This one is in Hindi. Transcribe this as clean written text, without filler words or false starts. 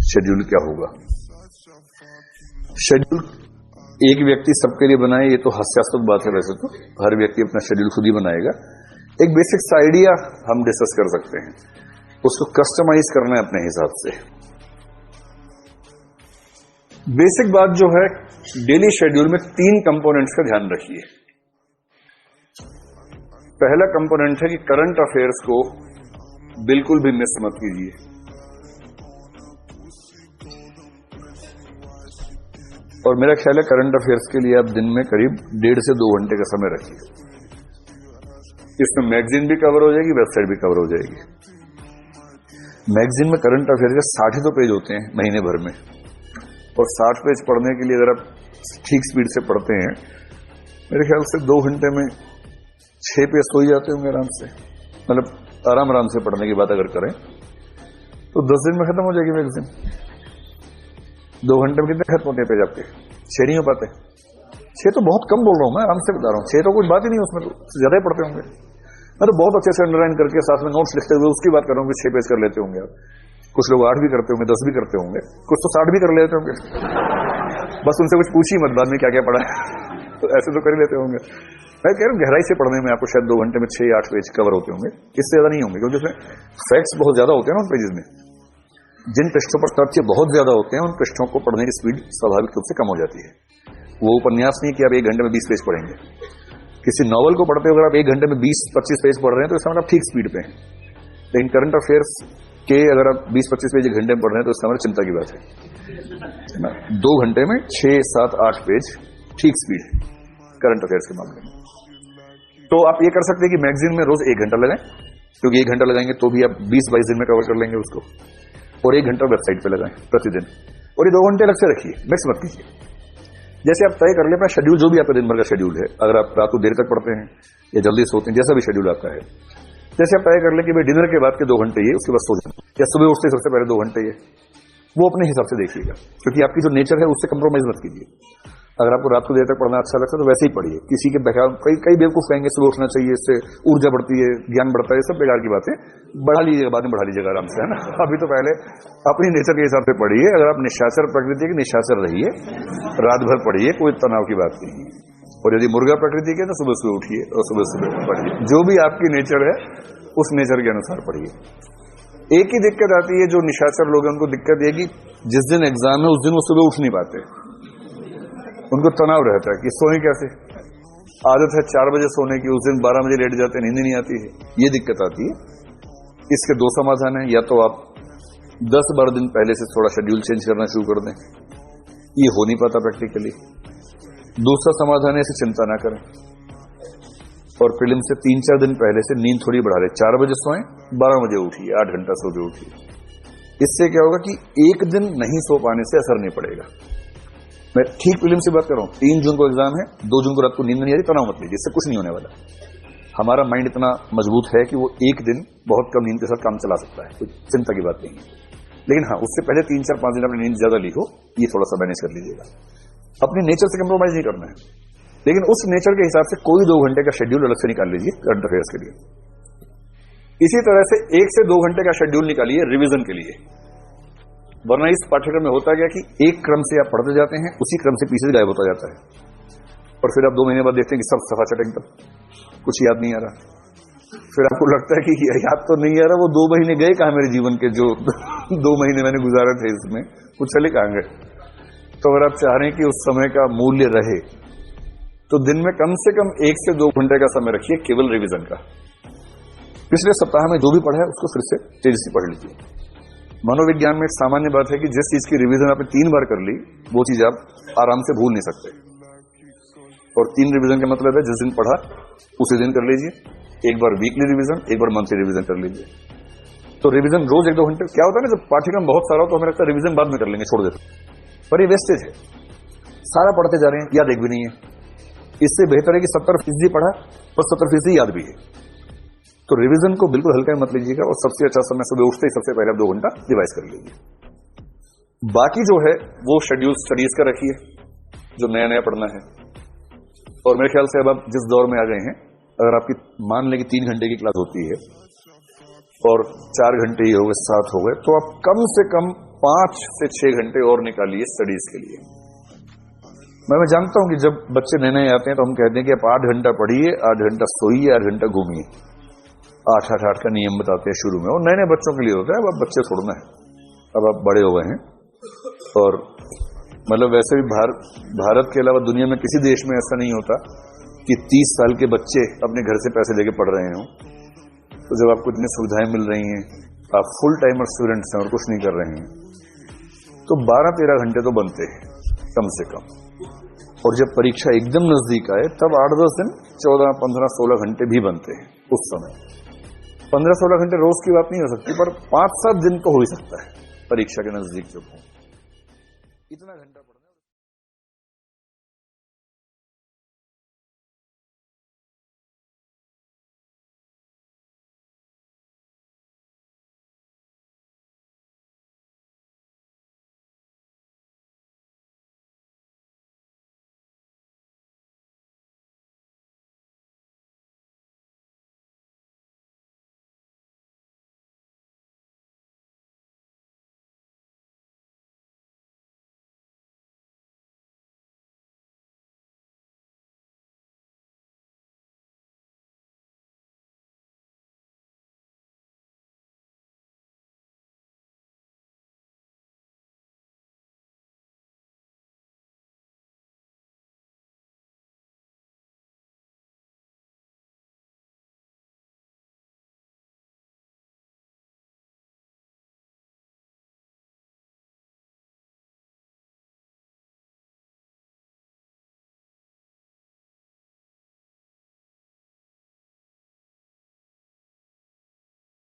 शेड्यूल क्या होगा। शेड्यूल एक व्यक्ति सबके लिए बनाए, ये तो हास्यास्पद बात है। वैसे तो हर व्यक्ति अपना शेड्यूल खुद ही बनाएगा। एक बेसिक आइडिया हम डिस्कस कर सकते हैं, उसको कस्टमाइज करना है अपने हिसाब से। बेसिक बात जो है, डेली शेड्यूल में 3 कंपोनेंट्स का ध्यान रखिए। पहला कंपोनेंट है कि करंट अफेयर्स को बिल्कुल भी मिस मत कीजिए। और मेरा ख्याल है करंट अफेयर्स के लिए आप दिन में करीब 1.5 से 2 घंटे का समय रखिए। इसमें मैगजीन भी कवर हो जाएगी, वेबसाइट भी कवर हो जाएगी। मैगजीन में करंट अफेयर्स के 60 तो पेज होते हैं महीने भर में, और 60 पेज पढ़ने के लिए अगर आप ठीक स्पीड से पढ़ते हैं, मेरे ख्याल से 2 घंटे में 6 पेज हो ही जाते होंगे आराम से। मतलब आराम से पढ़ने की बात अगर करें तो 10 दिन में खत्म हो जाएगी मैगजीन। 2 घंटे में कितने खत्म होते हैं पेज आपके? 6 नहीं हो पाते। 6 तो बहुत कम बोल रहा हूं मैं, आराम से बता रहा हूं। 6 तो कुछ बात ही नहीं, उसमें तो ज्यादा ही पढ़ते होंगे। मैं तो बहुत अच्छे से अंडरलाइन करके साथ में नोट्स लिखते हुए उसकी बात कर रहा हूँ कि 6 पेज कर लेते होंगे आप। कुछ लोग 8 भी करते होंगे, 10 भी करते होंगे, कुछ तो 60 भी कर लेते होंगे। बस उनसे कुछ पूछिए मत बाद में क्या क्या पढ़ा है, तो ऐसे तो कर ही लेते होंगे। मैं कह रहा हूँ गहराई से पढ़ने में आपको शायद 2 घंटे में 6-8 पेज कवर होते होंगे, इससे ज्यादा नहीं होंगे, क्योंकि उसमें फैक्ट्स बहुत ज्यादा होते हैं ना उन पेजेस में। जिन पृष्ठों पर तथ्य बहुत ज्यादा होते हैं, उन पृष्ठों को पढ़ने की स्पीड स्वाभाविक रूप से कम हो जाती है। वो उपन्यास नहीं कि आप 1 घंटे में 20 पेज पढ़ेंगे। किसी नॉवल को पढ़ते हो अगर आप 1 घंटे में 20-25 पेज पढ़ रहे हैं तो इसका मतलब आप ठीक स्पीड पे हैं। लेकिन करंट अफेयर्स के अगर आप 20-25 पेज 1 घंटे में पढ़ रहे हैं तो इसका मतलब चिंता की बात है ना। 2 घंटे में 6-7-8 पेज ठीक स्पीड है करंट अफेयर्स के मामले में। तो आप ये कर सकते हैं कि मैगजीन में रोज 1 घंटा लगाएं, क्योंकि 1 घंटा लगाएंगे तो भी आप 20-22 दिन में कवर कर लेंगे उसको। और 1 घंटा वेबसाइट पे लगाएं प्रतिदिन, और ये 2 घंटे अलग से रखिए, मिक्स मत कीजिए। जैसे आप तय कर ले अपना शेड्यूल, जो भी आपका दिन भर का शेड्यूल है। अगर आप रात को देर तक पढ़ते हैं या जल्दी सोते हैं, जैसा भी शेड्यूल आपका है, जैसे आप तय कर ले कि भाई डिनर के बाद के 2 घंटे ये, उसके बाद सो जाए, या सुबह उठते सबसे पहले 2 घंटे ये, वो अपने हिसाब से देखिएगा। क्योंकि आपकी जो नेचर है उससे कंप्रोमाइज मत कीजिए। अगर आपको रात को देर तक पढ़ना अच्छा लगता है तो वैसे ही पढ़िए। किसी के बेकार कई बेवकूफ कहेंगे सुबह उठना चाहिए, इससे ऊर्जा बढ़ती है, ज्ञान बढ़ता है, सब बेकार की बातें। बढ़ा लीजिएगा, बाद में बढ़ा लीजिएगा आराम से, है ना। अभी तो पहले अपनी नेचर के हिसाब से पढ़िए। अगर आप निशाचर प्रकृति के, निशाचर रहिए, रात भर पढ़िए, कोई तनाव की बात नहीं है। और यदि मुर्गा प्रकृति के तो सुबह सुबह उठिए और सुबह सुबह पढ़िए। जो भी आपकी नेचर है उस नेचर के अनुसार पढ़िए। एक ही दिक्कत आती है जो निशाचर लोग हैं, उनको दिक्कत है कि जिस दिन एग्जाम है उस दिन वो सुबह उठ नहीं पाते, उनको तनाव रहता है कि सोए कैसे। आदत है 4 बजे सोने की, उस दिन 12 बजे लेट जाते हैं, नींद नहीं आती है, ये दिक्कत आती है। इसके 2 समाधान है, या तो आप 10-12 दिन पहले से थोड़ा शेड्यूल चेंज करना शुरू कर दें, ये हो नहीं पाता प्रैक्टिकली। दूसरा समाधान है इसे चिंता ना करें और प्रीलिम से 3-4 दिन पहले से नींद थोड़ी बढ़ा लें। 4 बजे सोएं, 12 बजे उठिए, 8 घंटा सो के उठिए। इससे क्या होगा कि 1 दिन नहीं सो पाने से असर नहीं पड़ेगा। मैं ठीक प्रीलिम से बात कर रहा हूं। 3 जून को एग्जाम है, 2 जून को रात को नींद नहीं आ रही, तनाव मत लीजिए, इससे कुछ नहीं होने वाला। हमारा माइंड इतना मजबूत है कि वो 1 दिन बहुत कम नींद के साथ काम चला सकता है, कोई चिंता की बात नहीं है। लेकिन हाँ, उससे पहले 3-4-5 दिन अपनी नींद ज्यादा ली हो, ये थोड़ा सा मैनेज कर लीजिएगा। अपनी नेचर से कंप्रोमाइज नहीं करना है, लेकिन उस नेचर के हिसाब से कोई 2 घंटे का शेड्यूल अलग से निकाल लीजिए करंट अफेयर्स के लिए। इसी तरह से 1 से 2 घंटे का शेड्यूल निकालिए रिवीजन के लिए। वरना इस पाठ्यक्रम में होता गया कि एक क्रम से आप पढ़ते जाते हैं, उसी क्रम से पीछे गायब होता जाता है, और फिर आप 2 महीने बाद देखते हैं कि सब सफा चट एकदम, कुछ याद नहीं आ रहा। फिर आपको लगता है कि याद तो नहीं आ रहा, वो 2 महीने गए कहां मेरे जीवन के, जो 2 महीने मैंने गुजारे थे इसमें, कुछ चले कहां गए। तो अगर आप चाह रहे हैं कि उस समय का मूल्य रहे तो दिन में कम से कम 1 से 2 घंटे का समय रखिए केवल रिवीजन का। पिछले सप्ताह में जो भी पढ़ा है उसको फिर से तेजी से पढ़ लीजिए। मनोविज्ञान में एक सामान्य बात है कि जिस चीज की रिवीजन आपने 3 बार कर ली, वो चीज आप आराम से भूल नहीं सकते। और 3 रिवीजन का मतलब है जिस दिन पढ़ा उसी दिन कर लीजिए, एक बार वीकली रिवीजन, एक बार मंथली रिवीजन कर लीजिए। तो रिवीजन रोज 1-2 घंटे। क्या होता है ना, जब पाठ्यक्रम बहुत सारा हो तो हमें लगता है रिवीजन बाद में कर लेंगे, छोड़ देते, पर ये वेस्टेज है। सारा पढ़ते जा रहे हैं, याद एक भी नहीं है। इससे बेहतर है कि 70% पढ़ा और 70% याद भी है। तो रिवीजन को बिल्कुल हल्का मत लीजिएगा, और सबसे अच्छा समय सुबह उठते ही सबसे पहले आप 2 घंटा रिवाइज कर लीजिए। बाकी जो है वो शेड्यूल स्टडीज का रखिए, जो नया नया पढ़ना है। और मेरे ख्याल से अब आप जिस दौर में आ गए हैं, अगर आपकी मान लें कि 3 घंटे की क्लास होती है और 4 घंटे ही हो गए, 7 हो गए, तो आप कम से कम 5 से 6 घंटे और निकालिए स्टडीज के लिए। मैं जानता हूं कि जब बच्चे नए नए आते हैं तो हम कहते हैं कि आप 8 घंटा पढ़िए, 8 घंटा सोइए, 8 घंटा घूमिए। 8-8-8 का नियम बताते हैं शुरू में, और नए नए बच्चों के लिए होता है। अब आप बच्चे छोड़ना है, अब आप बड़े हो गए हैं। और मतलब वैसे भी भारत के अलावा दुनिया में किसी देश में ऐसा नहीं होता कि 30 साल के बच्चे अपने घर से पैसे लेके पढ़ रहे हों। तो जब आपको इतनी सुविधाएं मिल रही हैं, आप फुल टाइमर स्टूडेंट्स हैं और कुछ नहीं कर रहे हैं, तो 12-13 घंटे तो बनते हैं कम से कम। और जब परीक्षा एकदम नजदीक आए तब 8-10 दिन 14-15-16 घंटे भी बनते हैं। उस समय 15-16 घंटे रोज की बात नहीं हो सकती, पर 5-7 दिन तो हो ही सकता है परीक्षा के नजदीक जब हो, इतना घंटा पढ़ना।